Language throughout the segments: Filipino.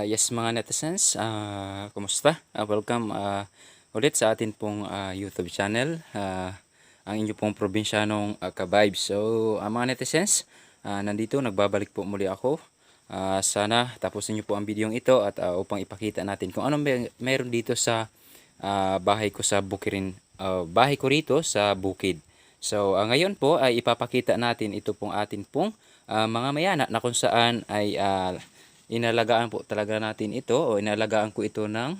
Yes mga netizens, kumusta? Welcome ulit sa atin pong YouTube channel, ang inyo pong probinsyanong ka-vibes. So mga netizens, nandito nagbabalik po muli ako. Sana tapusin nyo po ang video ito at upang ipakita natin kung anong meron dito sa bahay ko sa Bukirin, bahay ko rito sa Bukid. So ngayon po ay ipapakita natin ito pong atin pong mga mayana na kung saan ay inalagaan po talaga natin ito, o inalagaan ko ito ng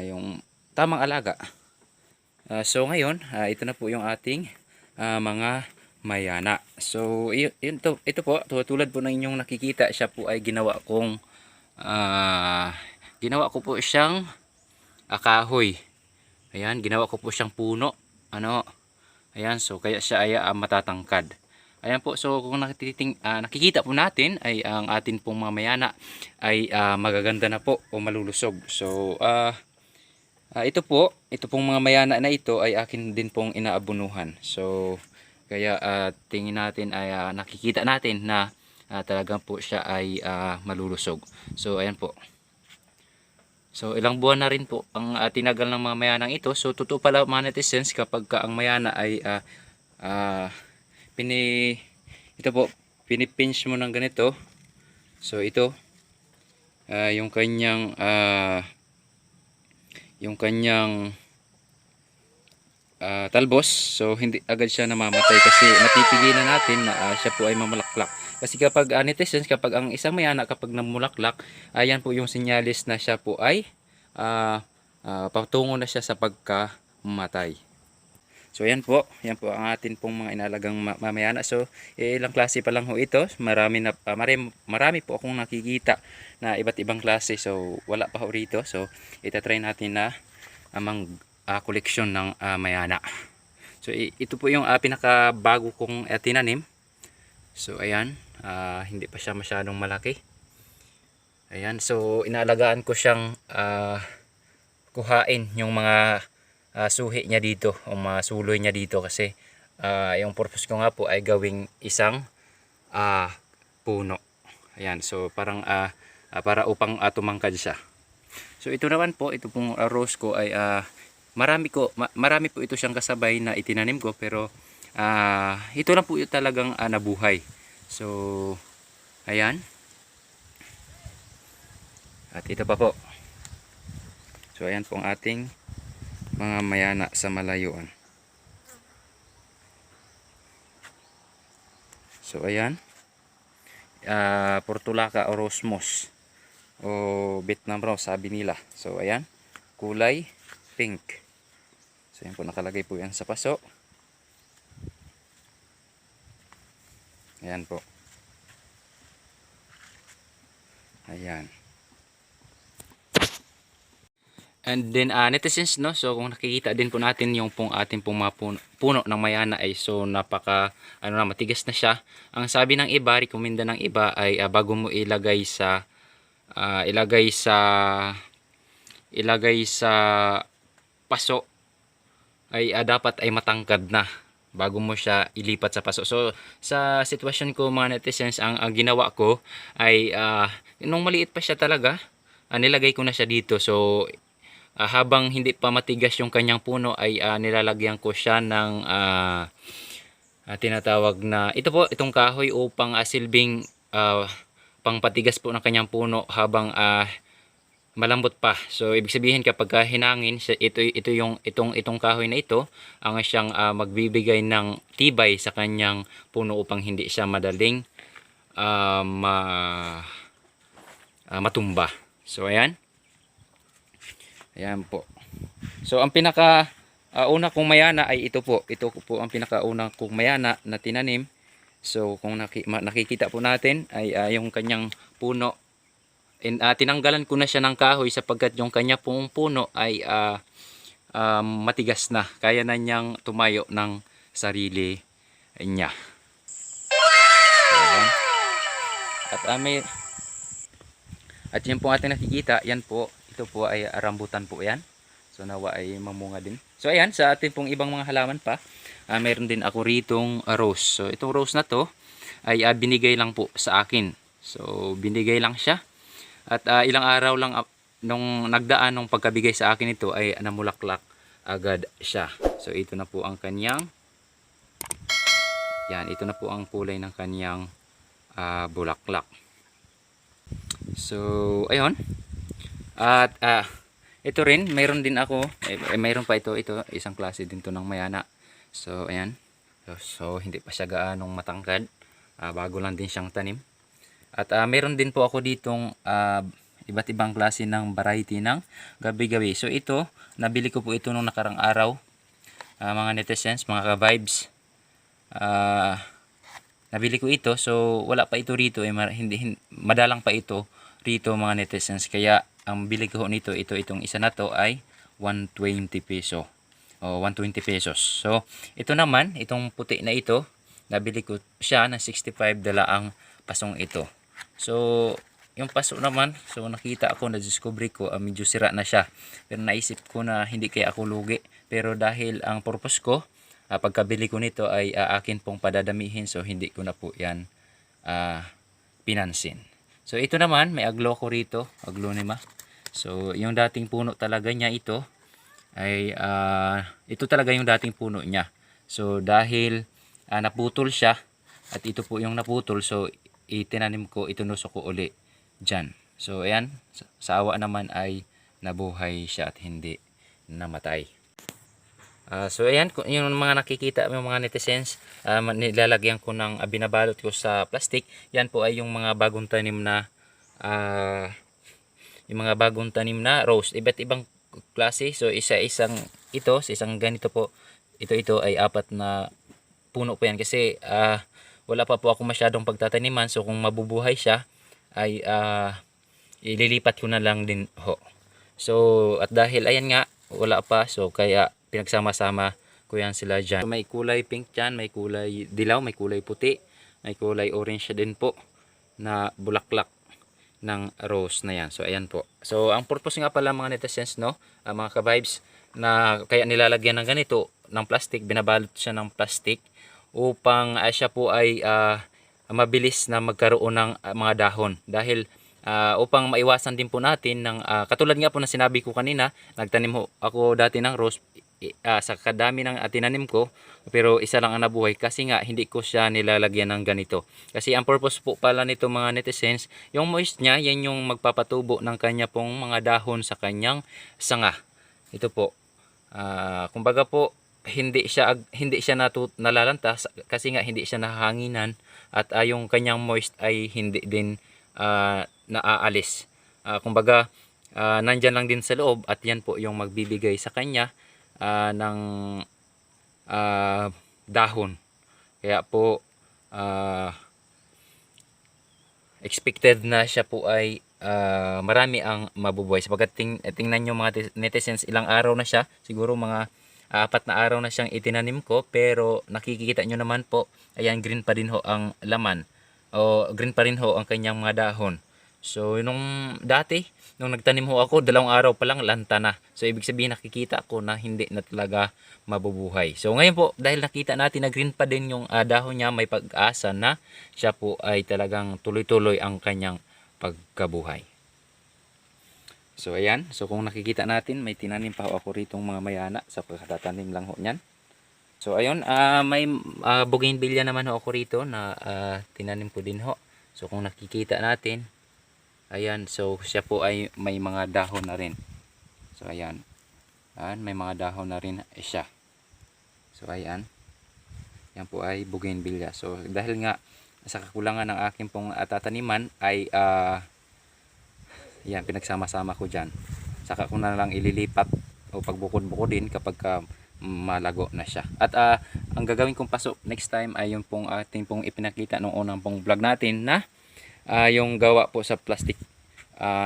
yung tamang alaga. So ngayon, ito na po yung ating mga mayana. So ito po, tulad po ng inyong nakikita, siya po ay ginawa ko po siyang kahoy. Ayan, ginawa ko po siyang puno. Ayan, so kaya siya ay matatangkad. Ayan po, so kung nakikita po natin ay ang atin pong mga mayana ay magaganda na po o malulusog. So ito pong mga mayana na ito ay akin din pong inaabunuhan. So kaya tingin natin ay nakikita natin na talagang po siya ay malulusog. So ayan po. So ilang buwan na rin po ang tinagal ng mga mayanang ito. So totoo pala mga netizens, kapag ang mayana ay ito po, pinipinch mo ng ganito. So ito yung kanyang talbos. So hindi agad siya namamatay kasi matipigilan natin na siya po ay mamulaklak. Kasi kapag netizens, kapag ang isang mayana kapag namulaklak, ayan po yung sinyalis na siya po ay patungo na siya sa pagkamatay. So yan po ang atin pong mga inalagang mamayana. So ilang klase pa lang ho ito. Marami po akong nakikita na iba't ibang klase. So wala pa ho rito. So itatry natin na koleksyon ng mayana. So ito po yung pinakabago kong tinanim. So ayan, hindi pa siya masyadong malaki. Ayan, so inaalagaan ko siyang kuhain yung mga suhi niya dito o masuloy niya dito, kasi yung purpose ko nga po ay gawing isang puno. Ayan, so parang para upang tumangkad siya. So ito naman po, ito pong rose ko ay marami po ito siyang kasabay na itinanim ko, pero ito lang po yung talagang nabuhay. So ayan, at ito pa po. So ayan po ang ating mga mayana sa malayuan. So ayan, portulaca o rosmos o Vietnam rose sabi nila. So ayan, kulay pink. So ayan po, nakalagay po yan sa paso. Ayan po. Ayan. And then netizens, no, so kung nakikita din po natin yung ating pong mga puno ng mayana ay so matigas na siya. Ang sabi ng iba, rekomenda ng iba ay bago mo ilagay sa paso ay dapat ay matangkad na bago mo siya ilipat sa paso. So sa sitwasyon ko mga netizens, ang ginawa ko ay nung maliit pa siya talaga, nilagay ko na siya dito. So habang hindi pa matigas yung kanyang puno ay nilalagyan ko siya ng tinatawag na itong kahoy upang silbing pangpatigas po ng kanyang puno habang malambot pa. So ibig sabihin, kapag hinangin itong kahoy na ito ang siyang magbibigay ng tibay sa kanyang puno upang hindi siya madaling matumba. So ayan. Ayan po. So ang una kong mayana ay ito po. Ito po ang pinakauna kong mayana na tinanim. So kung nakikita po natin ay yung kanyang puno. Tinanggalan ko na siya ng kahoy sapagkat yung kanya pong puno ay matigas na. Kaya na niyang tumayo ng sarili niya. So, at yan po ating nakikita, yan po. Ito po ay rambutan po yan. So nawa ay mamunga din. So ayan, sa ating pong ibang mga halaman pa, meron din ako ritong rose. So itong rose na to ay binigay lang po sa akin. So binigay lang siya. At ilang araw lang nung nagdaan nung pagkabigay sa akin ito ay namulaklak agad siya. So ito na po ang kanyang, yan, ito na po ang kulay ng kanyang bulaklak. So ayun. At ito rin, mayroon din ako, mayroon pa ito, isang klase din to ng mayana. So ayan. So hindi pa siya gaanong matangkad. Bago lang din siyang tanim. At mayroon din po ako ditong iba't ibang klase ng variety ng gabi-gabi. So ito, nabili ko po ito nung nakarang araw. Mga netizens, mga ka-vibes. Nabili ko ito, so wala pa ito rito, madalang pa ito rito mga netizens. Kaya ang bili ko nito, itong isa na to ay 120 peso. O 120 pesos. So ito naman, itong puti na ito, nabili ko siya ng 65 dala ang pasong ito. So yung paso naman, so nakita ako, na-discover ko, medyo sira na siya. Pero naisip ko na hindi kaya ako lugi. Pero dahil ang purpose ko, pagkabili ko nito ay akin pong padadamihin, so hindi ko na po yan pinansin. So ito naman, may aglo ko rito, aglonema. So yung dating puno talaga niya ito, ay ito talaga yung dating puno niya. So dahil naputol siya, at ito po yung naputol, so itinanim ko, itunusok ko uli dyan. So ayan, sa awa naman ay nabuhay siya at hindi namatay. So ayan, yung mga nakikita yung mga netizens, nilalagyan ko ng binabalot ko sa plastic. Yan po ay yung mga bagong tanim na rose, iba't ibang klase. So sa isang ganito po, ito ay 4 na puno po yan, kasi wala pa po ako masyadong pagtataniman. So kung mabubuhay siya ay ililipat ko na lang din ho. So at dahil ayan nga, wala pa, so kaya pinagsama-sama ko yan sila dyan. So, may kulay pink dyan, may kulay dilaw, may kulay puti, may kulay orange din po na bulaklak ng rose na yan. So ayan po. So ang purpose nga pala mga netizens, no, mga ka-vibes, na kaya nilalagyan ng ganito ng plastic, binabalot siya ng plastic upang siya po ay mabilis na magkaroon ng mga dahon. Dahil upang maiwasan din po natin ng katulad nga po na sinabi ko kanina, nagtanim ako dati ng rose, sa kadami ng tinanim ko, pero isa lang ang nabuhay kasi nga hindi ko siya nilalagyan ng ganito. Kasi ang purpose po pala nito mga netizens, yung moist niya, yan yung magpapatubo ng kanya pong mga dahon sa kanyang sanga. Ito po, kumbaga po, hindi siya nalalanta kasi nga hindi siya nahahanginan, at yung kanyang moist ay hindi din naaalis. Kumbaga nandyan lang din sa loob, at yan po yung magbibigay sa kanya ng dahon. Kaya po expected na siya po ay marami ang mabubuhay. Sapagkat tingnan nyo mga netizens, ilang araw na siya, siguro mga 4 na araw na siyang itinanim ko, pero nakikita nyo naman po, ayan, green pa rin ho ang laman, o green pa rin ho ang kanyang mga dahon. So nung nagtanim ho ako, 2 araw pa lang lanta na. So ibig sabihin, nakikita ko na hindi na talaga mabubuhay. So ngayon po, dahil nakita natin na green pa din yung dahon niya, may pag-asa na siya po ay talagang tuloy-tuloy ang kanyang pagkabuhay. So ayan, so kung nakikita natin, may tinanim pa ako ritong mga mayana sa pagkatatanim lang ho niyan. So ayun, may bougainvillea naman ho ako rito na tinanim ko din ho. So kung nakikita natin, ayan, so siya po ay may mga dahon na rin. So ayan, may mga dahon na rin siya. So ayan, yan po ay bougainvillea. So dahil nga sa kakulangan ng aking pong tataniman ay yan, pinagsama-sama ko dyan. Saka ko na lang ililipat o pagbukod-bukodin kapag malago na siya. At ang gagawin kong paso next time ay yung pong ating pong ipinakita noong unang pong vlog natin na yung gawa po sa plastic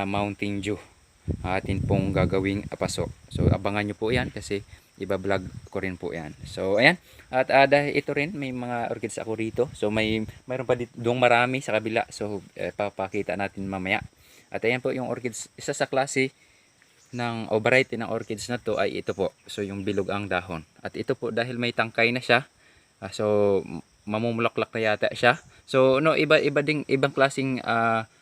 Mountain Dew. Atin pong gagawing paso. So abangan nyo po yan kasi iba-vlog ko rin po yan. So ayan, at dahil ito rin, may mga orchids ako rito. So mayroon pa dito doong marami sa kabila. So papakita natin mamaya. At ayan po yung orchids, isa sa klase ng o variety ng orchids na to ay ito po. So yung bilog ang dahon. At ito po, dahil may tangkay na siya, so mamumulaklak na yata siya. So no, ibang klaseng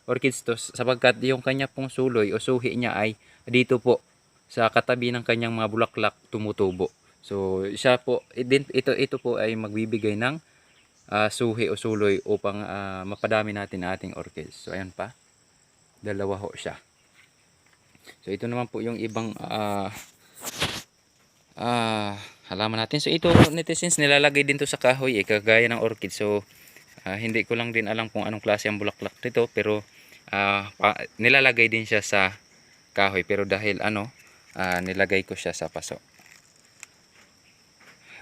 orchids to, sapagkat yung kanya pong suloy o suhi niya ay dito po sa katabi ng kanyang mga bulaklak tumutubo. So siya po, ito po ay magbibigay ng suhi o suloy upang mapadami natin ating orchids. So ayan pa, dalawa ho siya. So ito naman po yung ibang halaman natin. So ito netizens, nilalagay din to sa kahoy kagaya ng orchid. So hindi ko lang din alam kung anong klase ang bulaklak nito, pero nilalagay din siya sa kahoy, pero dahil nilagay ko siya sa paso.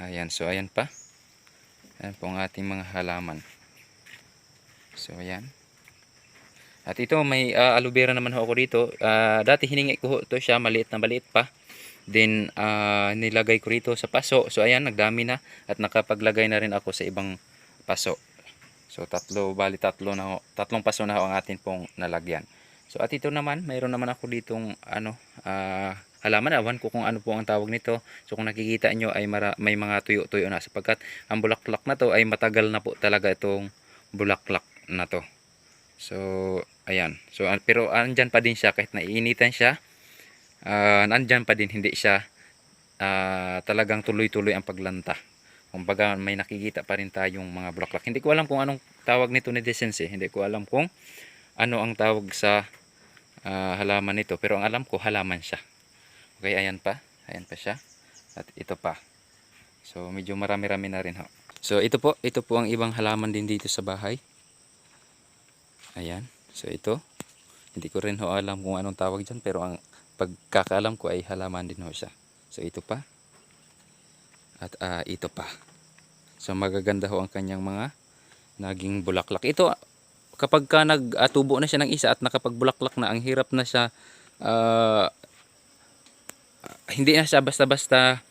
Ayan, so ayan pa. Ayan po ang ating mga halaman. So ayan. At ito may aloe vera naman ako dito. Dati hiningi ko ito siya, maliit na maliit pa. Then nilagay ko rito sa paso. So ayan, nagdami na at nakapaglagay na rin ako sa ibang paso. So tatlong paso na ho ang atin pong nalagyan. So at ito naman, mayroon naman ako ditong halaman. Awan ko kung ano po ang tawag nito. So kung nakikita nyo ay may mga tuyo-tuyo na, sapagkat ang bulaklak na to ay matagal na po talaga itong bulaklak na to. So ayan. So pero andyan pa din siya kahit naiinitan siya. Nandyan pa din, hindi siya talagang tuloy-tuloy ang paglanta. Kumbaga may nakikita pa rin tayong mga bulaklak. Hindi ko alam kung anong tawag nito ni Desense. Hindi ko alam kung ano ang tawag sa halaman nito, pero ang alam ko halaman siya. Okay, ayan pa siya. At ito pa. So medyo marami-rami na rin ho. So ito po ang ibang halaman din dito sa bahay. Ayan. So ito, hindi ko rin ho alam kung anong tawag dyan, pero ang pagkakaalam ko ay halaman din ho siya. So ito pa. At ito pa. So magaganda ho ang kanyang mga naging bulaklak. Ito, kapag ka nagtubo na siya ng isa at nakapagbulaklak na, ang hirap na siya, hindi na siya basta-basta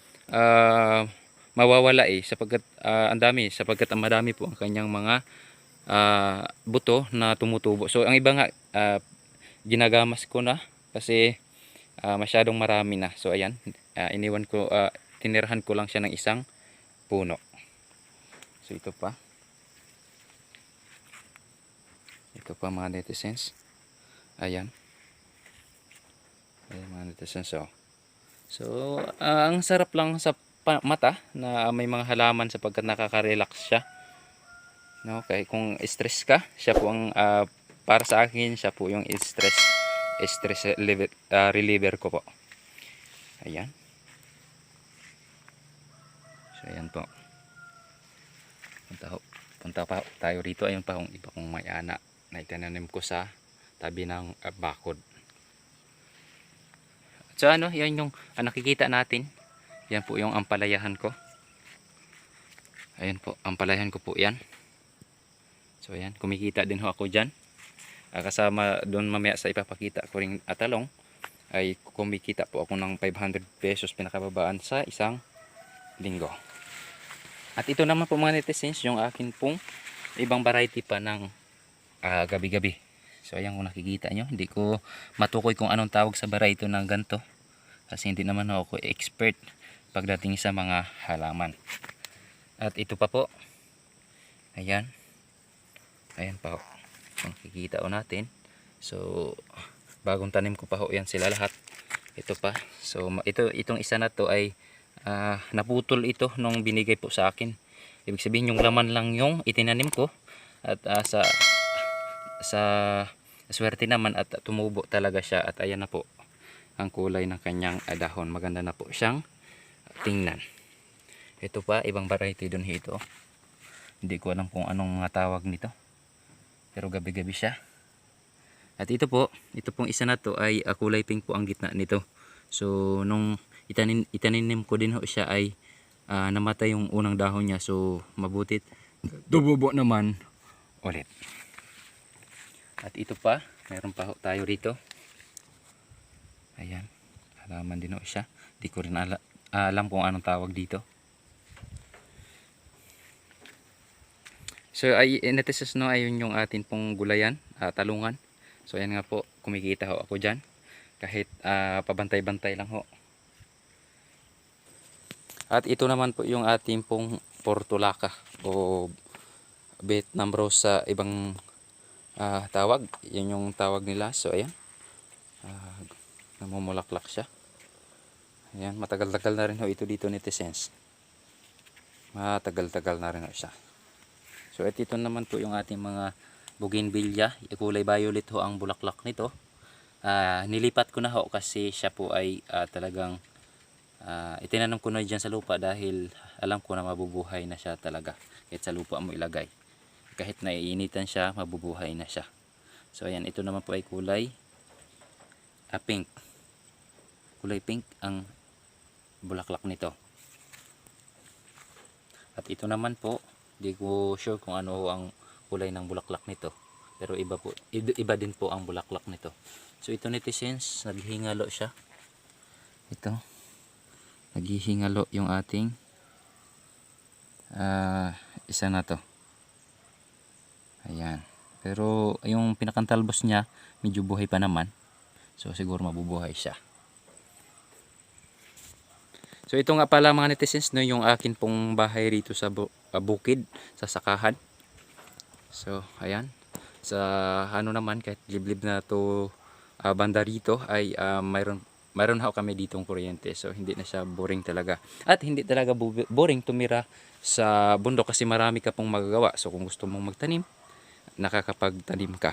mawawala sapagkat ang dami, sapagkat ang madami po ang kanyang mga buto na tumutubo. So ang iba nga ginagamas ko na kasi masyadong marami na. So ayan, iniwan ko, tinirahan ko lang siya ng isang puno. So ito pa mga netizens. Ayan mga netizens. So ang sarap lang sa mata na may mga halaman, sapagkat nakaka-relax siya. No, kaya kung stress ka, siya po ang para sa akin, siya po yung stress reliever ko po. Ayan. So ayan po. Punta pa tayo rito. Ayun pa yung iba kong mayana na itinanim ko sa tabi ng bakod. So yan yung nakikita natin. Yan po yung ampalayahan ko. Ayan po, ampalayahan ko po yan. So ayan, kumikita din ho ako dyan. Kasama doon mamaya sa ipapakita ko ring talong, ay kumikita po ako ng 500 pesos pinakababaan sa isang linggo. At ito naman po mga netizens, yung akin pong ibang variety pa ng gabi-gabi. So ayan, kung nakikita nyo, hindi ko matukoy kung anong tawag sa variety ng ganito, kasi hindi naman ako expert pagdating sa mga halaman. At ito pa po, ayan pa ho, kung nakikita o natin. So bagong tanim ko pa ho yan sila lahat. Ito pa. So itong isa na to ay naputol ito nung binigay po sa akin. Ibig sabihin yung laman lang yung itinanim ko, at sa swerte naman at tumubo talaga siya. At ayan na po ang kulay ng kanyang dahon. Maganda na po siyang tingnan. Ito pa, ibang variety dun ito. Hindi ko alam kung anong tawag nito, pero gabi-gabi siya. At ito pong isa na to ay kulay pink po ang gitna nito. So nung itaninim ko din ho siya ay namatay yung unang dahon niya. So mabutit dububo naman ulit. At ito pa, meron pa ho tayo rito. Ayan, halaman din ho siya. Di ko rin alam kung anong tawag dito. So ay netizens, no, ayun yung atin pong gulayan, talungan. So ayan nga po, kumikita ho ako dyan. Kahit pabantay-bantay lang ho. At ito naman po yung ating pong portulaca o Vietnam rose sa ibang tawag. Yun yung tawag nila. So ayan, ah, namumulaklak siya. Ayan, matagal-tagal na rin ho ito dito netizens. Matagal-tagal na rin ho siya. So ito naman po yung ating mga bougainvillea. Kulay violet ho ang bulaklak nito. Nilipat ko na ho kasi siya po ay talagang itinanong ko na dyan sa lupa dahil alam ko na mabubuhay na siya talaga. Kahit sa lupa mo ilagay. Kahit naiinitan siya, mabubuhay na siya. So ayan, ito naman po ay kulay pink. Kulay pink ang bulaklak nito. At ito naman po, di ko sure kung ano ang kulay ng bulaklak nito. Pero iba din po ang bulaklak nito. So ito netizens, naghihingalo siya. Ito. Naghihingalo yung ating isa na to. Ayan. Pero yung pinakantalbos niya, medyo buhay pa naman. So siguro mabubuhay siya. So ito nga pala mga netizens, no, yung akin pong bahay rito sa bukid, sa sakahan. So ayan. Sa ano naman, kahit liblib na to banda rito ay mayroon ho kami ditong kuryente. So hindi na siya boring talaga. At hindi talaga boring tumira sa bundok kasi marami ka pong magagawa. So kung gusto mong magtanim, nakakapagtanim ka.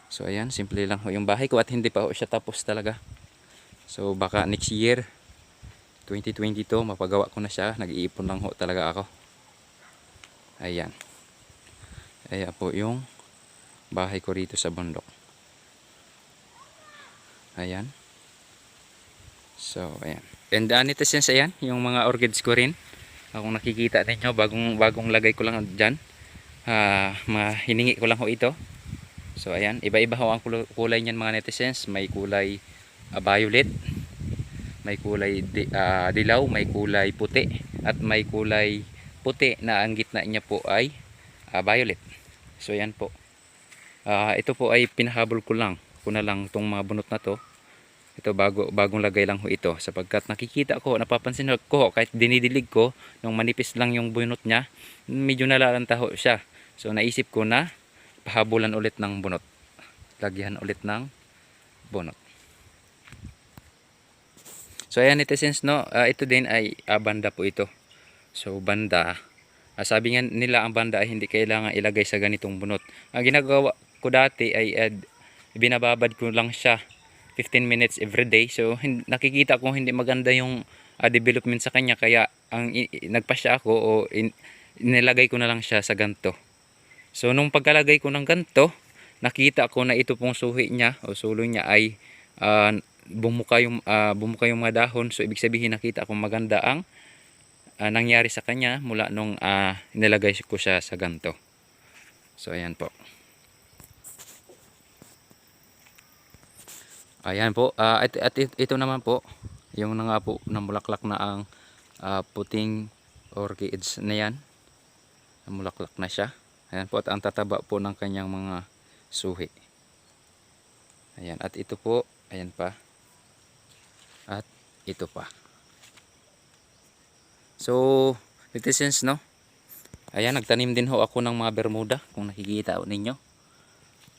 So ayan, simple lang ho yung bahay ko at hindi pa ho siya tapos talaga. So baka next year 2022 mapagawa ko na siya. Nag-iipon lang ho talaga ako. Ayan. Ayan po yung bahay ko rito sa bundok. Ayan. So ayan. And netizens, ayan yung mga orchids ko rin. Kung nakikita ninyo, bagong lagay ko lang dyan. Hiningi ko lang ho ito. So ayan, iba-iba ho ang kulay niyan mga netizens. May kulay violet, may kulay dilaw, may kulay puti, at may kulay puti na ang gitna niya po ay violet. So ayan po. Ito po ay pinahabol ko lang. Kuna lang tong mga bunot na to. Ito bagong lagay lang ho ito sapagkat nakikita ko, napapansin ko kahit dinidilig ko nung manipis lang yung bunot niya, medyo nalalanta ho siya. So naisip ko na pahabulan ulit ng bunot. Lagyan ulit ng bunot. So ayan netizens, no, ito din ay banda po ito. So banda, sabi nga nila ang banda ay hindi kailangan ilagay sa ganitong bunot. Ang ginagawa ko dati ay binababad ko lang siya 15 minutes every day. So nakikita ko hindi maganda yung development sa kanya, kaya nagpasya ako o nilagay ko na lang siya sa ganto. So nung pagkalagay ko ng ganto, nakita ko na ito pong suhi niya o sulo niya ay bumuka yung mga dahon. So ibig sabihin nakita ko maganda ang nangyari sa kanya mula nung nilagay ko siya sa ganto. So ayan po. Ayan po. At ito naman po yung nga po ng bulaklak na ang puting orchids na yan. Mulaklak na siya. Ayan po, at ang tataba po ng kanyang mga suhi. Ayan, at ito po, ayan pa. At ito pa. So, netizens, no? Ayan, nagtanim din ho ako ng mga bermuda, kung nakikita ho ninyo.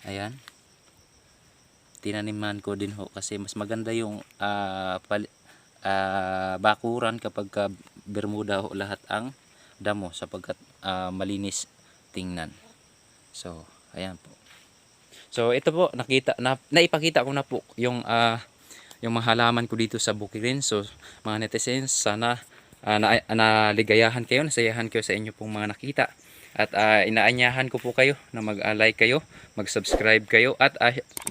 Ayan. Tinaniman ko din ho kasi mas maganda yung bakuran kapag bermuda ho lahat ang damo sapagkat malinis tingnan. So ayan po. So ito po, naipakita ko na po yung mga halaman ko dito sa Bukidnon. So mga netizens, sana naligayahan kayo, nasayahan kayo sa inyo pong mga nakita. At inaanyahan ko po kayo na mag-like kayo, mag-subscribe kayo. At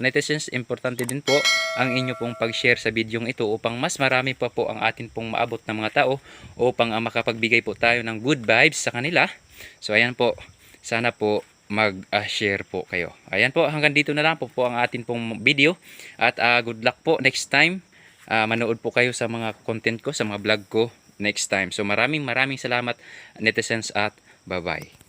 netizens, importante din po ang inyo pong pag-share sa videong ito upang mas marami pa po ang atin pong maabot na mga tao, upang makapagbigay po tayo ng good vibes sa kanila. So ayan po, sana po mag-share po kayo. Ayan po, hanggang dito na lang po ang atin pong video. At good luck po next time. Manood po kayo sa mga content ko, sa mga vlog ko next time. So maraming salamat netizens at bye-bye.